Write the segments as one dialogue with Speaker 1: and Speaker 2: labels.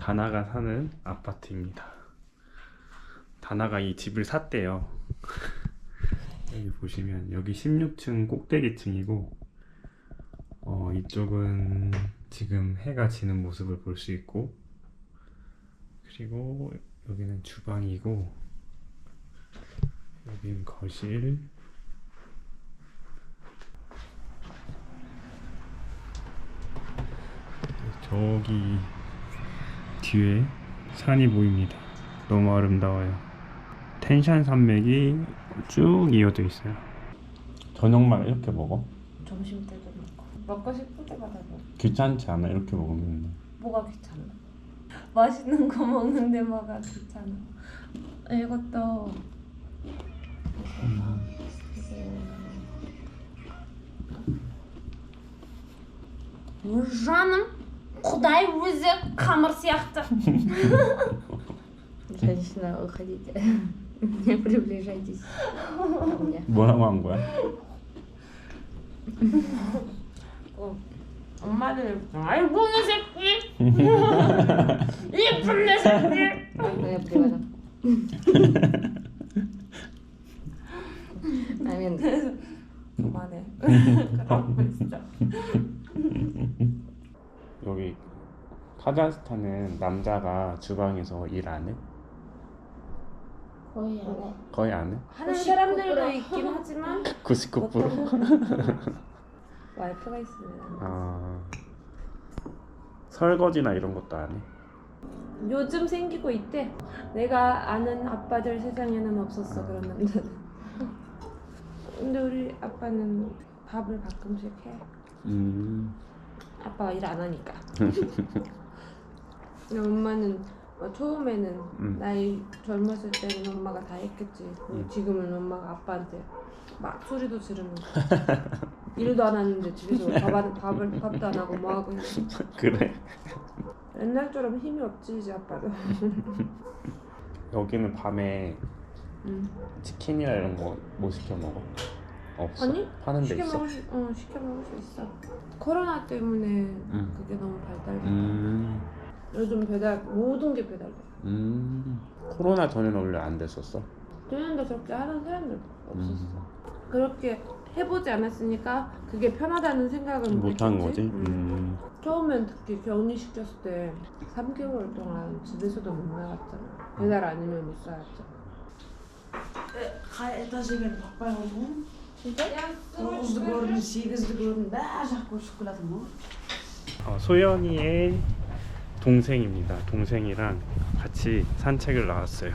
Speaker 1: 다나가 사는 아파트입니다. 다나가 이 집을 샀대요. 여기 보시면 여기 16층 꼭대기층이고 이쪽은 지금 해가 지는 모습을 볼 수 있고, 그리고 여기는 주방이고 여기는 거실, 저기 뒤에 산이 보입니다. 너무 아름다워요. 텐산 산맥이 쭉 이어져 있어요. 저녁만 이렇게 먹어?
Speaker 2: 점심 때도 먹고 싶을 때마다 먹어.
Speaker 1: 귀찮지 않아? 이렇게 먹으면.
Speaker 2: 뭐가 귀찮아? 맛있는 거 먹는데 뭐가 귀찮아? 이것도 Жаным, Құдай өзі қамыр сияқты. Женщина, уходите. Не приближайтесь ко мне.
Speaker 1: 뭐라고 한 거야?
Speaker 2: 엄마들 아이고 내 새끼. 이쁜 내 새끼. 내 привода. 아멘. 그만해. 그럼 진짜.
Speaker 1: 여기 카자흐스탄은 남자가 주방에서 일 안 해?
Speaker 2: 거의 안 해.
Speaker 1: 거의 안 해?
Speaker 2: 하는 사람들도 있긴 하지만
Speaker 1: 99%?
Speaker 2: 와이프가 있으면
Speaker 1: 아, 설거지나 이런 것도 안 해?
Speaker 2: 요즘 생기고 있대. 내가 아는 아빠들 세상에는 없었어 그런 남자는. 근데 우리 아빠는 밥을 가끔씩 해. 아빠가 일 안 하니까. 근데 엄마는 처음에는 나이 젊었을 때는 엄마가 다 했겠지. 지금은 엄마가 아빠한테 막 소리도 지르면서 일도 안 하는데 집에서 밥도 안 하고 뭐 하고 있는.
Speaker 1: 그래?
Speaker 2: 옛날처럼 힘이 없지 이제 아빠도.
Speaker 1: 여기는 밤에 치킨이나 이런 거 못 시켜 먹어? 없어?
Speaker 2: 아니?
Speaker 1: 파는 데
Speaker 2: 시켜
Speaker 1: 있어?
Speaker 2: 먹을 수 있어. 코로나 때문에 그게 너무 발달돼. 요즘 모든 게 배달돼.
Speaker 1: 코로나 전에는 원래 안 됐었어?
Speaker 2: 되는데 그렇게 하는 사람들 없었어. 그렇게 해보지 않았으니까 그게 편하다는 생각은
Speaker 1: 못한
Speaker 2: 못했지.
Speaker 1: 거지?
Speaker 2: 처음엔 특히 격리시켰을 때 3개월 동안 집에서도 못 나갔잖아. 배달 아니면 못 살았잖아.
Speaker 3: Ga je etажа weer bakpijn doen?
Speaker 2: 진짜?
Speaker 3: 9'dı gördüm, 8'dı gördüm. Ben jakoş şokolat mı?
Speaker 1: 소연이의 동생입니다. 동생이랑 같이 산책을 나왔어요.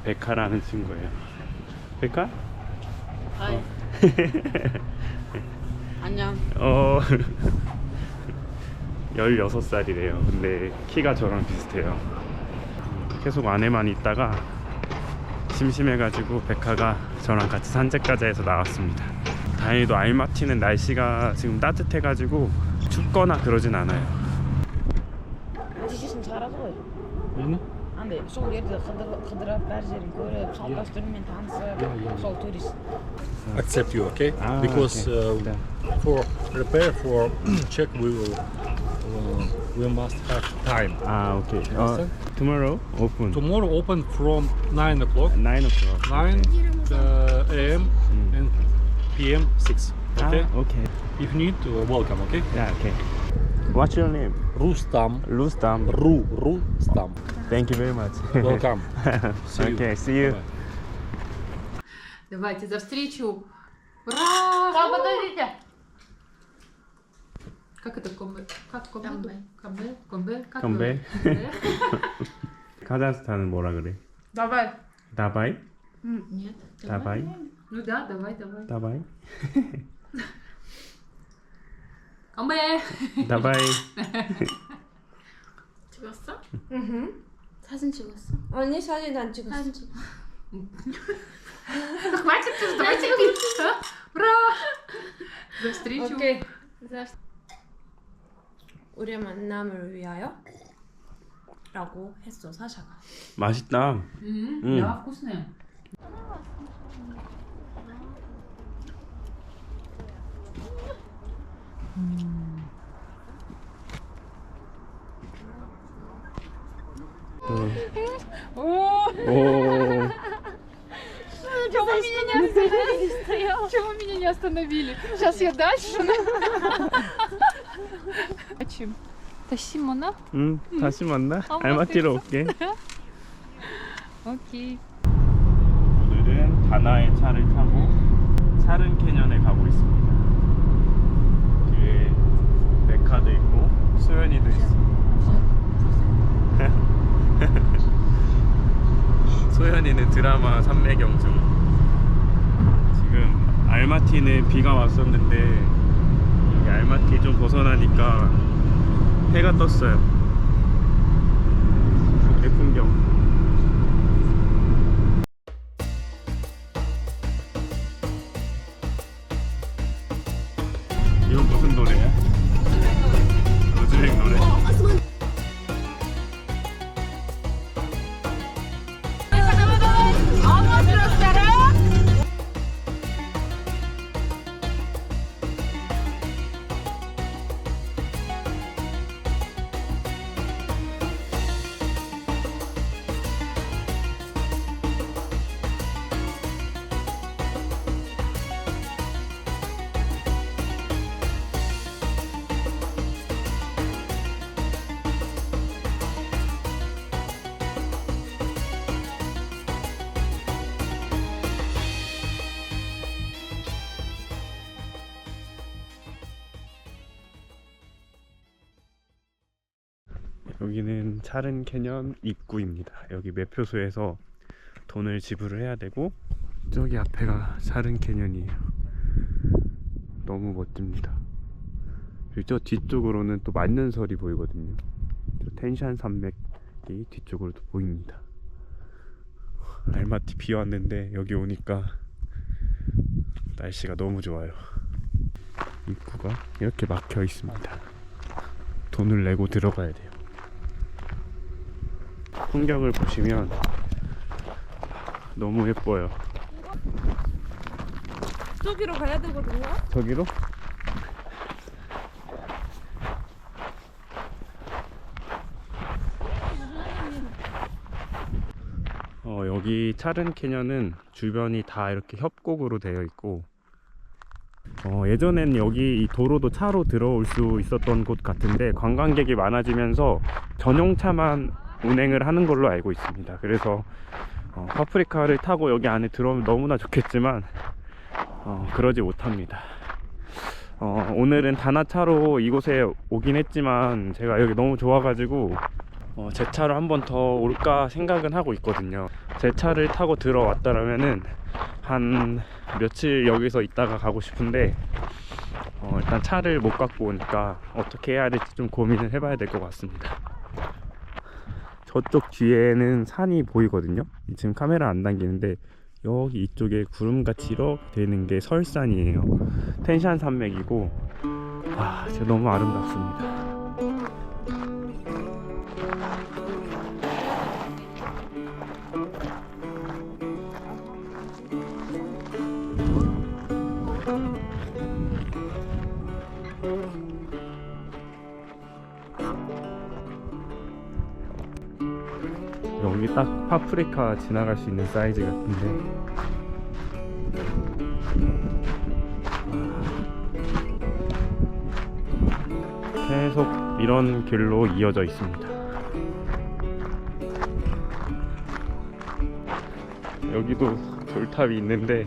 Speaker 1: 베카라는 친구예요. 베카?
Speaker 4: 하이. 안녕.
Speaker 1: 16살이래요. 근데 키가 저랑 비슷해요. 계속 안에만 있다가 심심해가지고 베카가 저랑 같이 산책까지 해서 나왔습니다. 다행히도 알마티는 날씨가 지금 따뜻해가지고 춥거나 그러진 않아요.
Speaker 4: Şişesini çağırdı.
Speaker 1: 여기는?
Speaker 4: Anda sol yerde Hıdırap Berjer'in görüp sallaştırmayın tanısı sol turist.
Speaker 5: Accept you, okay?
Speaker 1: Ah,
Speaker 5: Because
Speaker 1: okay.
Speaker 5: for repair, for check, we must have time.
Speaker 1: 아, 오케이.
Speaker 5: Understand?
Speaker 1: Tomorrow open.
Speaker 5: Tomorrow open from 9 o'clock,
Speaker 1: 9 o'clock.
Speaker 5: 9 a.m. and p.m. 6. Okay?
Speaker 1: Ah, okay.
Speaker 5: If need, welcome, okay?
Speaker 1: Yeah, okay. What's your name?
Speaker 5: Rustam.
Speaker 1: Rustam.
Speaker 5: Rustam.
Speaker 1: Thank you very much.
Speaker 5: Welcome. See you.
Speaker 1: Okay, see you.
Speaker 5: Bye.
Speaker 4: Давайте за встречу. Ура!
Speaker 2: подождите.
Speaker 4: Как это комбе? Как комбе? Комбе? Комбе? Как
Speaker 1: 건배.
Speaker 4: вы?
Speaker 1: 카자흐스탄은 뭐라 그래?
Speaker 2: Давай.
Speaker 1: 다바이?
Speaker 4: Нет.
Speaker 1: 다바이?
Speaker 4: Ну да, давай.
Speaker 1: 다바이?
Speaker 4: комбе.
Speaker 1: 다바이.
Speaker 4: 찍었어?
Speaker 6: 사진 찍었어?
Speaker 2: 아니 사진 안 찍었어.
Speaker 6: 사진 찍어.
Speaker 4: Хватит уже, давайте пить. Ура! За встречу.
Speaker 2: 오케이. 우리의 만남을 위하여 라고 했어 사샤가.
Speaker 1: 맛있다.
Speaker 4: Да, вкусная.
Speaker 1: 오.
Speaker 7: Чего меня не остановили? Сейчас я дальше. Зачем? Тащимона?
Speaker 1: 응, 다시 만나.
Speaker 7: 아,
Speaker 1: 알마티로 올게.
Speaker 7: 오케이.
Speaker 1: 오늘은 다나의 차를 타고 차른 캐년에 가고 있습니다. 뒤에 메카도 있고 소연이도 있어. 소연이는 드라마 삼매경중. 지금 알마티는 비가 왔었는데 여기 알마티 좀 벗어나니까 해가 떴어요. 내 풍경. 이건 무슨 노래야? 로즈백 노래. 여기는 차른 캐년 입구입니다. 여기 매표소에서 돈을 지불을 해야 되고 저기 앞에가 차른 캐년이에요. 너무 멋집니다. 그리고 저 뒤쪽으로는 또 만년설이 보이거든요. 저 텐샨 산맥이 뒤쪽으로도 보입니다. 알마티 비 왔는데 여기 오니까 날씨가 너무 좋아요. 입구가 이렇게 막혀 있습니다. 돈을 내고 들어가야 돼요. 풍경을 보시면 너무 예뻐요.
Speaker 2: 저기로 가야 되거든요.
Speaker 1: 저기로? 여기 차른 캐년은 주변이 다 이렇게 협곡으로 되어 있고 예전엔 여기 이 도로도 차로 들어올 수 있었던 곳 같은데 관광객이 많아지면서 전용차만 운행을 하는 걸로 알고 있습니다. 그래서 파프리카를 타고 여기 안에 들어오면 너무나 좋겠지만 그러지 못합니다. 오늘은 다나차로 이곳에 오긴 했지만 제가 여기 너무 좋아가지고 제 차로 한 번 더 올까 생각은 하고 있거든요. 제 차를 타고 들어왔다라면은 한 며칠 여기서 있다가 가고 싶은데 일단 차를 못 갖고 오니까 어떻게 해야 될지 좀 고민을 해봐야 될 것 같습니다. 저쪽 뒤에는 산이 보이거든요. 지금 카메라 안 당기는데 여기 이쪽에 구름같이 이렇게 되는 게 설산이에요. 텐샨 산맥이고 진짜 너무 아름답습니다. 여기 딱 파프리카 지나갈 수 있는 사이즈 같은데 계속 이런 길로 이어져 있습니다. 여기도 돌탑이 있는데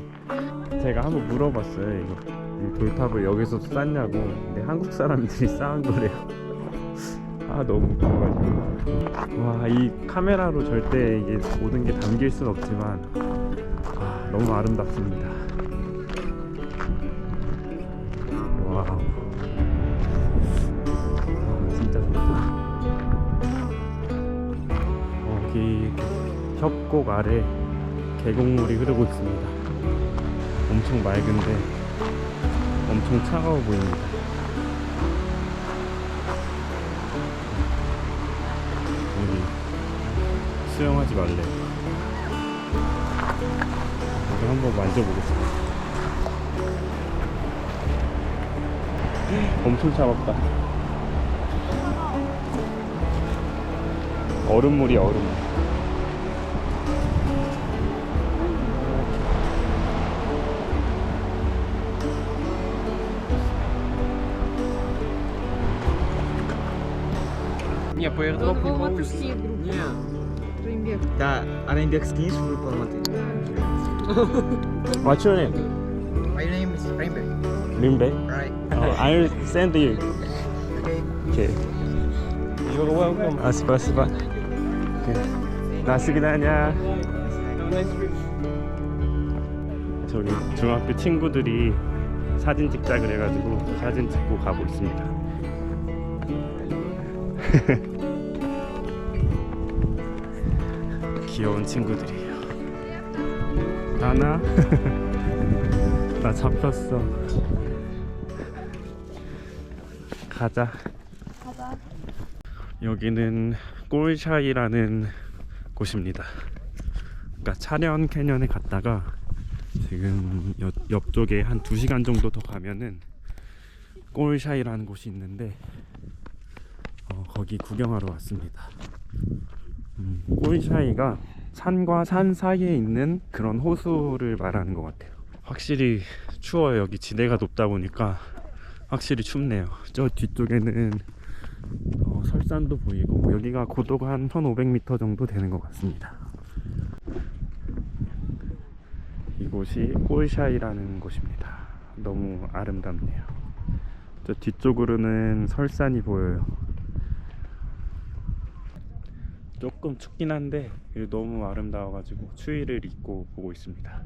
Speaker 1: 제가 한번 물어봤어요. 이 돌탑을 여기서도 쌓냐고. 근데 한국 사람들이 쌓은 거래요. 너무 웃겨가지고 이 카메라로 절대 이게 모든 게 담길 순 없지만 너무 아름답습니다. 와우, 진짜 좋다. 여기 협곡 아래 계곡물이 흐르고 있습니다. 엄청 맑은데 엄청 차가워 보입니다. 수영하지 말래. 저도 한번 만져보겠습니다. 엄청 차갑다. 얼음물이 얼음.
Speaker 8: Не, по airdrop не получится. Не.
Speaker 9: Да, Рамбек скинешь в группу Алматы?
Speaker 1: What's your name?
Speaker 9: My name is Рамбек.
Speaker 1: Limbe?
Speaker 9: Right.
Speaker 1: I'll send you. Okay.
Speaker 8: You're welcome.
Speaker 1: 아, 스파스파. 나스기다냐. 저기 중학교 친구들이 사진 찍자 그래가지고 사진 찍고 가고 있습니다. 귀여운 친구들이에요. 나나? 나 잡혔어. 가자. 여기는 꼴샤이라는 곳입니다. 그러니까 차련 캐년에 갔다가 지금 옆쪽에 한 2시간 정도 더 가면은 꼴샤이라는 곳이 있는데 거기 구경하러 왔습니다. 꼴샤이가 산과 산 사이에 있는 그런 호수를 말하는 것 같아요. 확실히 추워요. 여기 지대가 높다 보니까 확실히 춥네요. 저 뒤쪽에는 설산도 보이고 여기가 고도가 한 1500m 정도 되는 것 같습니다. 이곳이 꼴샤이라는 곳입니다. 너무 아름답네요. 저 뒤쪽으로는 설산이 보여요. 조금 춥긴 한데 너무 아름다워가지고 추위를 잊고 보고 있습니다.